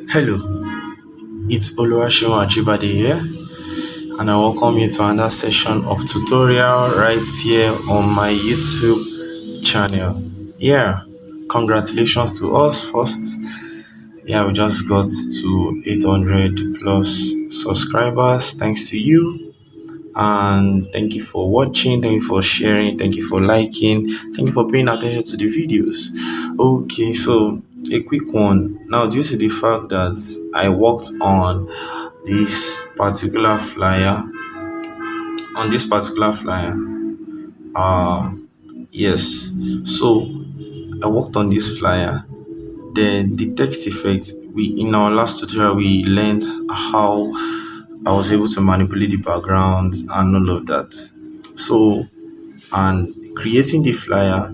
Hello, it's Oluwaseun Ajibade here, and I welcome you to another session of tutorial right here on my YouTube channel. Yeah, congratulations to us first. Yeah, we just got to 800 plus subscribers. Thanks to you, and thank you for watching, thank you for sharing, thank you for liking, thank you for paying attention to the videos. Okay, so a quick one now, due to the fact that I worked on this particular flyer um yes, so I worked on this flyer. Then the text effect, we in our last tutorial we learned how I was able to manipulate the background and all of that. So, and creating the flyer,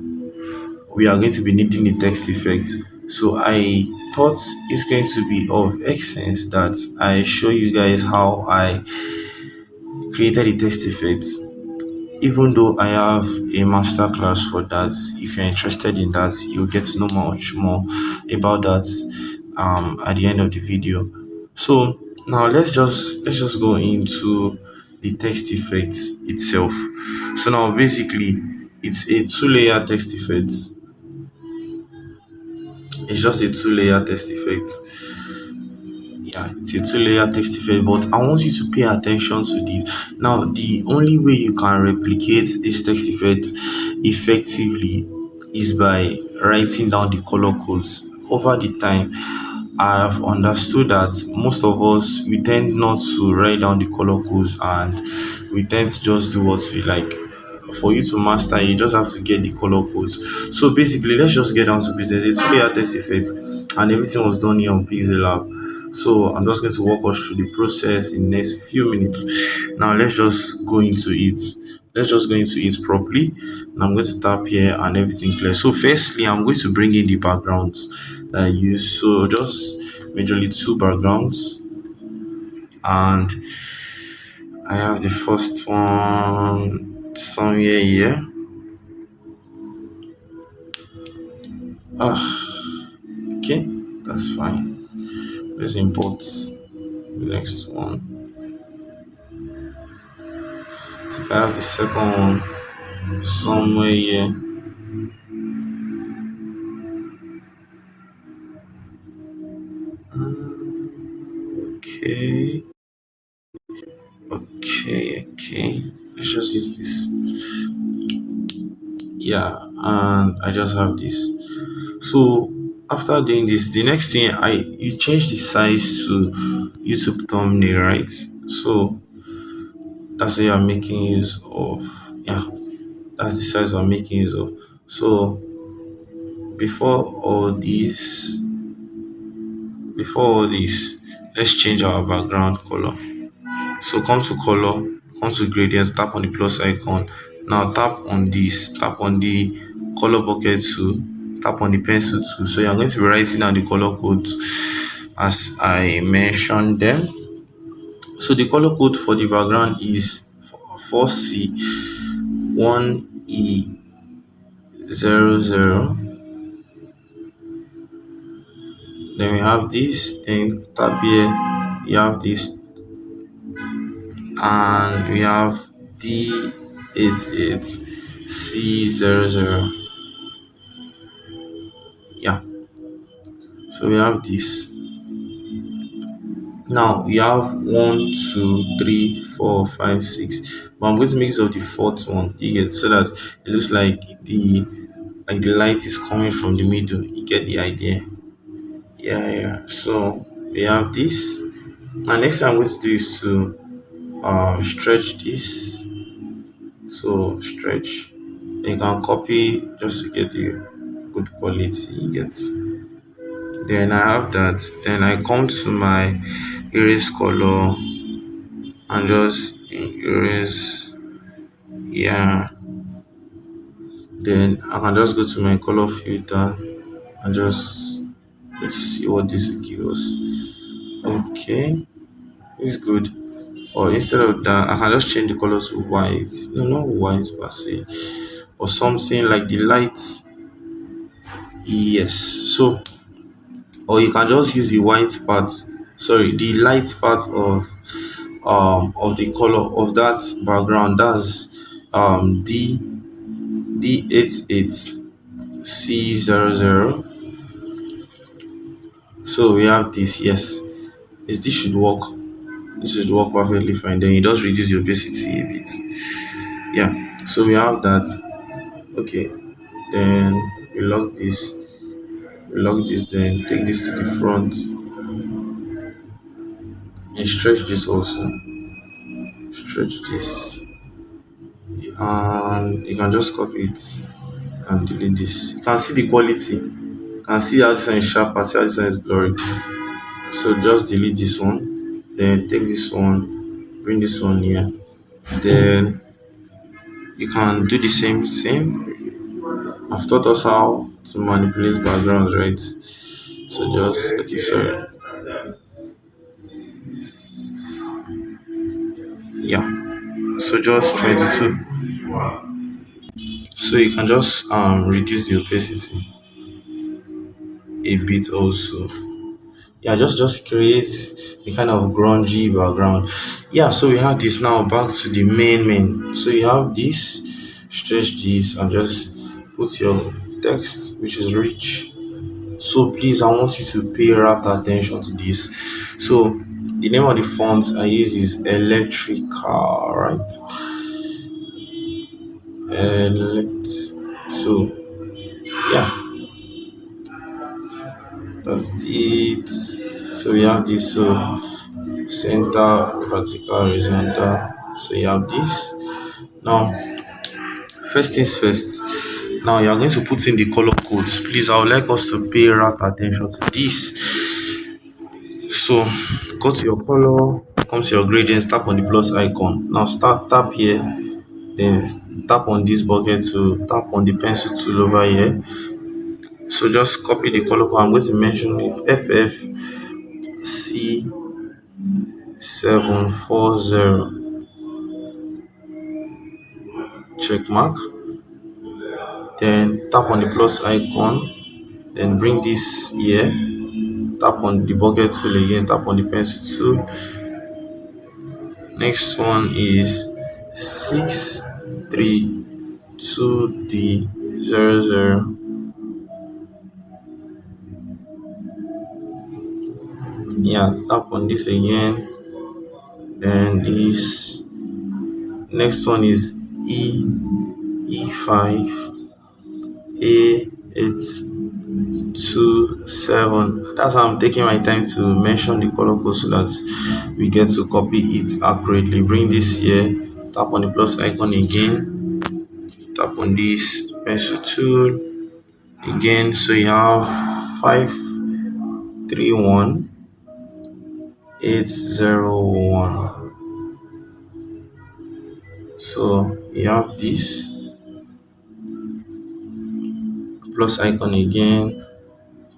we are going to be needing the text effect. So I thought it's going to be of essence that I show you guys how I created the text effect. Even though I have a master class for that, if you're interested in that, you'll get to know much more about that at the end of the video. So now let's just go into the text effect itself. So now basically it's a two-layer text effect. It's just a two-layer text effect. Yeah, it's a two-layer text effect, but I want you to pay attention to this. Now, the only way you can replicate this text effect effectively is by writing down the color codes. Over the time, I have understood that most of us, we tend not to write down the color codes, and we tend to just do what we like. For you to master, you just have to get the color codes. So basically, let's just get down to business. A two-layer test effect, and everything was done here on Pixellab. So I'm just going to walk us through the process in the next few minutes. Now let's just go into it. Let's just go into it properly. And I'm going to tap here and everything clear. So firstly, I'm going to bring in the backgrounds that I use. So just majorly two backgrounds, and I have the first one somewhere here. Okay, that's fine. Let's import the next one. I think I have the second one somewhere here. Okay, okay. Let's just use this. Yeah, and I just have this. So after doing this, the next thing, you change the size to YouTube thumbnail, right? So that's what you're making use of. Yeah, that's the size I'm making use of. So before all this, before all this, let's change our background color. So come to color, come to gradient, tap on the plus icon. Now tap on this, tap on the color bucket tool, tap on the pencil tool. So you're going to be writing down the color codes as I mentioned them. So the color code for the background is 4C 1E00. Then we have this, then tap here, you have this, and we have D88C00. Yeah, so we have this. Now we have 1, 2, 3, 4, 5, 6. But I'm going to make use of the fourth one. You get, so that it looks like the light is coming from the middle. You get the idea? Yeah. So we have this. And next thing I'm going to do is to stretch this. So stretch. You can copy just to get the good quality. You get. Then I have that. Then I come to my erase color and just erase. Yeah. Then I can just go to my color filter and just, let's see what this will give us. Okay, it's good. Or instead of that, I can just change the color to white. No, not white per se, or something like the light. Yes. So or you can just use the white part, sorry, the light part of the color of that background. That's D88C00. So we have this. Yes, this should work. This should work perfectly fine. Then you just reduce the opacity a bit. Yeah, so we have that. Okay, then we lock this. We lock this. Then take this to the front and stretch this also. Stretch this, and you can just copy it and delete this. You can see the quality. You can see how this one is sharp. And see how this one is blurry. So just delete this one. Then take this one. Bring this one here. Then you can do the same. I've taught us how to manipulate backgrounds, right? So just okay, sorry. Yeah. So just 22. So you can just reduce the opacity a bit also. Yeah, just create a kind of grungy background. Yeah, so we have this. Now back to the main. So you have this, stretch this, and just put your text, which is rich. So please, I want you to pay rapt attention to this. So the name of the font I use is Electrical, right? Elect. So yeah, that's it. So we have this. So center, vertical, horizontal. So you have this. Now, first things first. Now you are going to put in the color codes. Please, I would like us to pay rapt attention to this. So go to your color, come to your gradient, tap on the plus icon. Now start tap here, then tap on this bucket to tap on the pencil tool over here. So just copy the color code. I'm going to mention if FFC740 check mark. Then tap on the plus icon, then bring this here, tap on the bucket tool again, tap on the pencil tool. Next one is 632D00. Yeah, tap on this again. Then this next one is E5A827. That's how I'm taking my time to mention the color code so that we get to copy it accurately. Bring this here, tap on the plus icon again, tap on this pencil tool again. So you have 531801. So you have this plus icon again,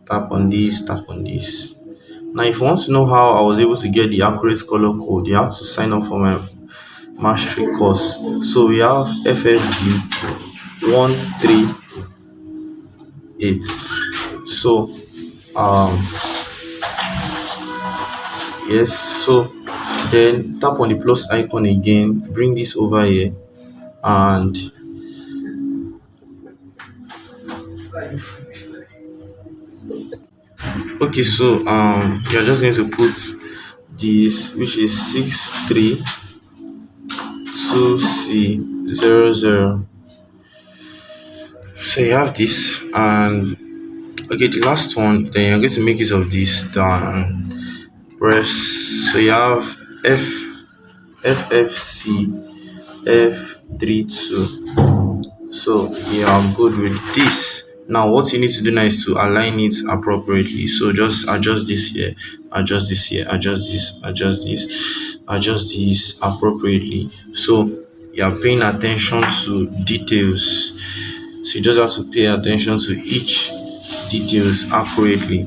tap on this, tap on this. Now if you want to know how I was able to get the accurate color code, you have to sign up for my mastery course. So we have FFD138. So yes, so then tap on the plus icon again, bring this over here, and okay, so you're just going to put this, which is 632C00. So you have this, and okay, the last one, then you're going to make use of this, then press. So you have FFC F32. So you are good with this. Now what you need to do now is to align it appropriately. So just adjust this here, adjust this here, adjust this, adjust this, adjust this appropriately. So you are paying attention to details. So you just have to pay attention to each details accurately.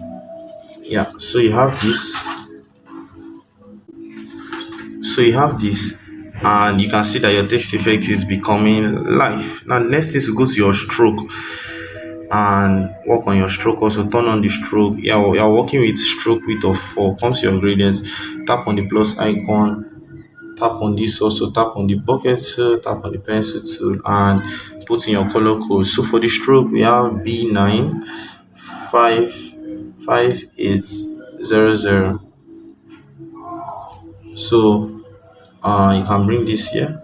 Yeah, so you have this. So you have this, and you can see that your text effect is becoming live. Now the next thing is to go to your stroke. and work on your stroke. Also turn on the stroke. You're working with stroke width of 4. Come to your gradients, tap on the plus icon, tap on this, also tap on the bucket tool, tap on the pencil tool, and put in your color code. So for the stroke we have B9555800. So you can bring this here,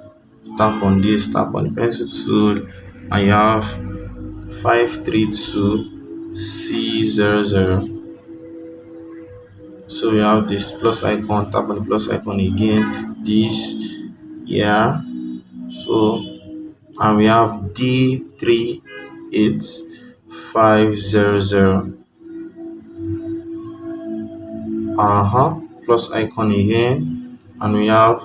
tap on this, tap on the pencil tool, and you have 532C00. So we have this plus icon, tap on the plus icon again, this, yeah. So and we have D38500. Plus icon again, and we have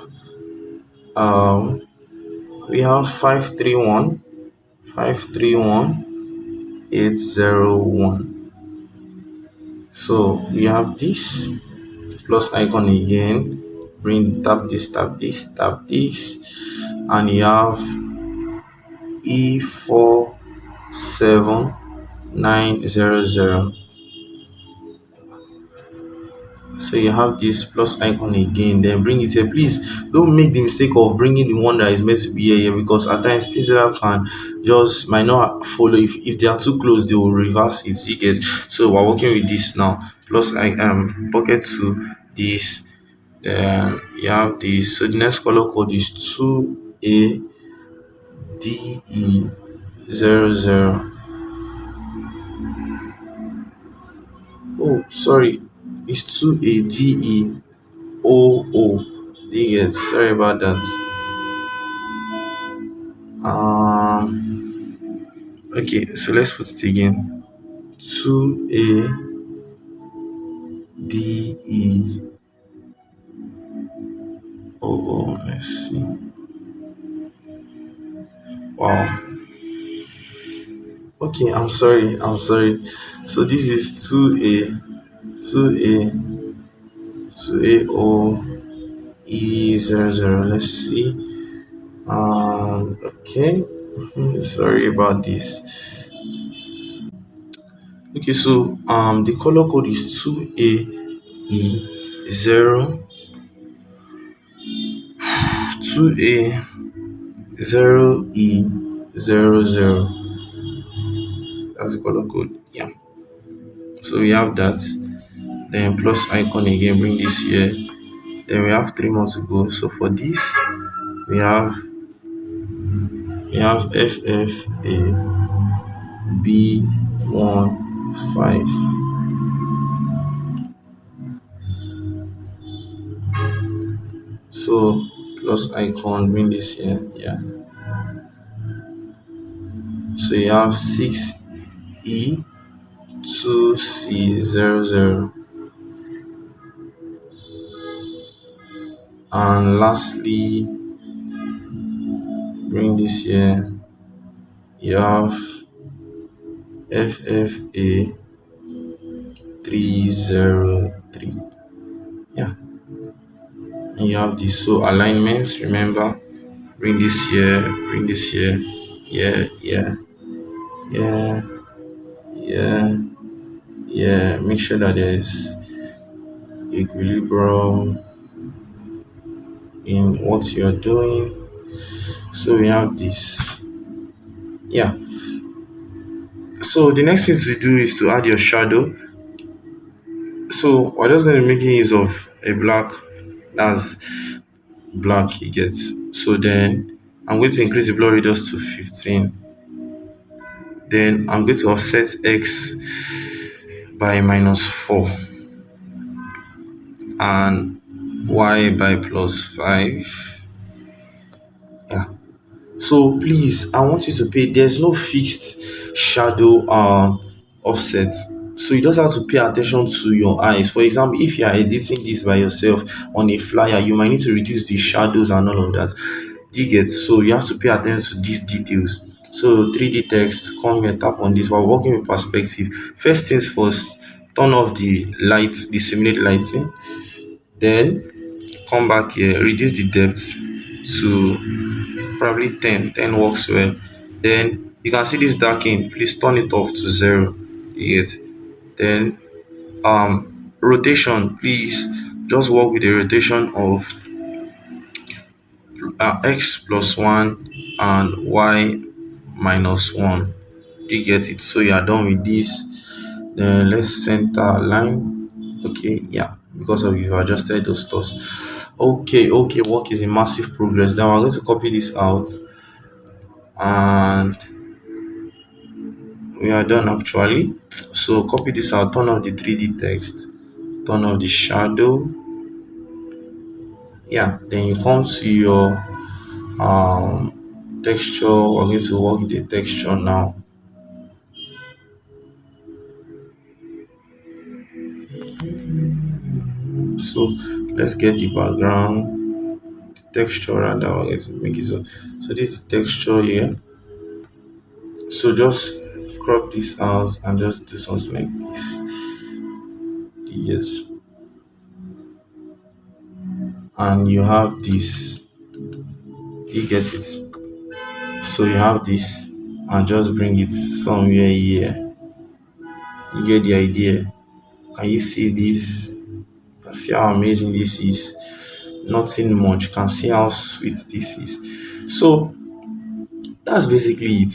531 So we have this plus icon again, bring tap this, tap this, tap this, and you have E47900. So you have this plus icon again, then bring it here. Please don't make the mistake of bringing the one that is meant to be here, because at times Pixellab can just might not follow. If they are too close, they will reverse it. You get. So we're working with this now. Plus I bucket to this. Then you have this. So the next color code is 2ADE00. Oh, sorry, it's 2ADE00. You sorry about that. Okay, so let's put it again. 2ADE00. Let's see. Wow. Okay, I'm sorry. So this is 2A2A2AO E00. Let's see. Okay. Sorry about this. Okay, so the color code is 2AE0 2A0E00. That's the color code. Yeah. So we have that. Then plus icon again, bring this here. Then we have 3 more to go. So for this, we have FFAB15. So plus icon, bring this here. Yeah. So you have 6E2C00. And lastly, bring this here. You have FFA303. Yeah. And you have this. So alignments, remember, bring this here, bring this here. Yeah. Make sure that there's equilibrium in what you're doing. So we have this. Yeah. So the next thing to do is to add your shadow. So we're just going to be making use of a black. That's black, you get. So then I'm going to increase the blur radius to 15. Then I'm going to offset X by -4 and Y by +5. Yeah. So please, I want you to pay. There's no fixed shadow offset. So you just have to pay attention to your eyes. For example, if you are editing this by yourself on a flyer, you might need to reduce the shadows and all of that. Do you get? So you have to pay attention to these details. So 3D text, come here, tap on this. While working with perspective, first things first, turn off the lights, the simulate lighting. Then come back here, reduce the depth to probably 10 works well. Then You can see this darken. Please turn it off to 0. You get. Then rotation, please just work with the rotation of x plus 1 and y minus 1. Do you get it? So you are done with this. Then let's center line. Okay, yeah, because of you've adjusted those stuffs. Okay, work is in massive progress. Then we're going to copy this out, and we are done actually. So copy this out, turn off the 3D text, turn off the shadow. Yeah, then you come to your texture. We're going to work with the texture now. So let's get the background, the texture rather. We're going to make it so this is the texture here. So just crop this out and just do something like this. Yes, and you have this. Do you get it? So you have this, and just bring it somewhere here. You get the idea? Can you see this? Can see how amazing this is? Nothing much. Can see how sweet this is. So that's basically it.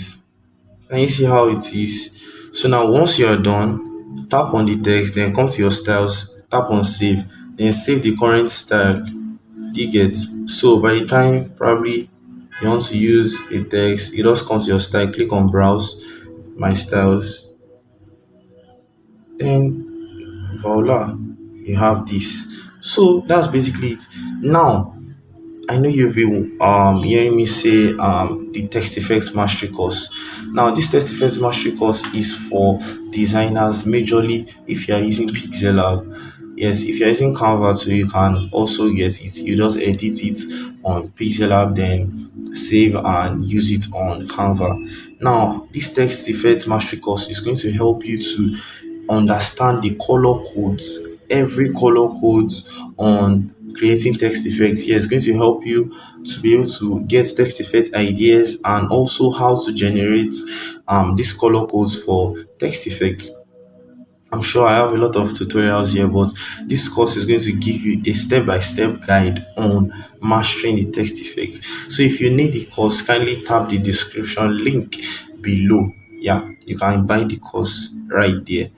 Can you see how it is? So now once you are done, tap on the text, then come to your styles, tap on save, then save the current style. Do you get? So by the time probably you want to use a text, you just come to your style, click on browse my styles, then voila, you have this. So that's basically it. Now I know you've been hearing me say the text effects mastery course. Now this text effects mastery course is for designers majorly if you are using Pixellab. Yes, if you're using Canva, so you can also get it. You just edit it on Pixellab, then save and use it on Canva. Now this text effects mastery course is going to help you to understand the color codes, every color codes on creating text effects. Here is going to help you to be able to get text effect ideas and also how to generate these color codes for text effects. I'm sure I have a lot of tutorials here, but this course is going to give you a step-by-step guide on mastering the text effects. So if you need the course, kindly tap the description link below. Yeah, you can buy the course right there.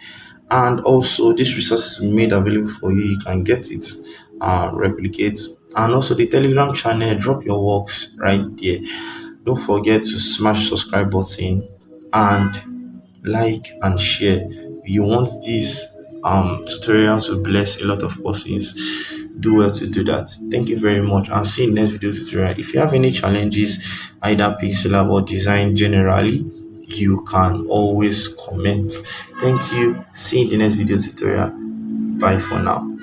And also this resource is made available for you. You can get it, replicate, and also the Telegram channel. Drop your works right there. Don't forget to smash subscribe button and like and share. You want this tutorial to bless a lot of persons, do well to do that. Thank you very much, and see you in the next video tutorial. If you have any challenges, either Pixellab or design generally, you can always comment. Thank you. See you in the next video tutorial. Bye for now.